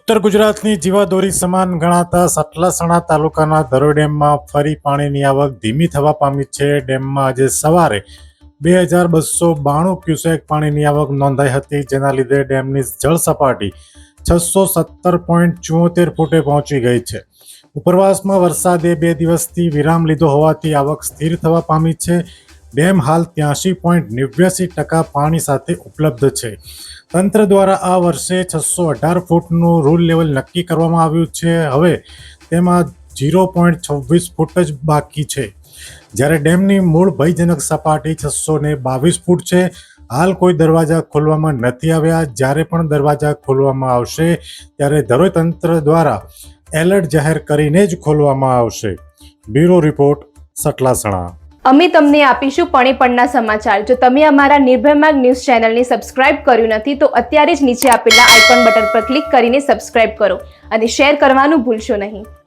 ઉત્તર ગુજરાતની જીવાદોરી સમાન ગણાતા સતલાસણા તાલુકાના ધરોઈ ડેમમાં ફરી પાણીની આવક ધીમી થવા પામી છે. ડેમમાં આજે સવારે 2292 ક્યુસેક પાણીની આવક નોંધાઈ હતી, જેના લીધે ડેમની જળ સપાટી 617.74 ફૂટે પહોંચી ગઈ છે. ઉપરવાસમાં વરસાદે 2 દિવસથી વિરામ લીધો હોવાથી આવક સ્થિર થવા પામી છે. ડેમ હાલ 83.89% પાણી સાથે ઉપલબ્ધ છે. તંત્ર દ્વારા આ વર્ષે 618 ફૂટનું રૂલ લેવલ નક્કી કરવામાં આવ્યું છે. હવે તેમાં 0.26 ફૂટ જ બાકી છે, જ્યારે ડેમની મૂળ ભયજનક સપાટી 622 ફૂટ છે. હાલ કોઈ દરવાજા ખોલવામાં નથી આવ્યા. જ્યારે પણ દરવાજા ખોલવામાં આવશે ત્યારે ધરોઈ તંત્ર દ્વારા એલર્ટ જાહેર કરીને જ ખોલવામાં આવશે. Bureau report, Satlasana. અમે તમને આપીશું પળેપળના સમાચાર. જો તમે અમારા નિર્ભય માર્ગ ન્યૂઝ ચેનલને સબસ્ક્રાઇબ કર્યું નથી તો અત્યારે જ નીચે આપેલા આઇકોન બટન પર ક્લિક કરીને સબસ્ક્રાઇબ કરો અને શેર કરવાનું ભૂલશો નહીં.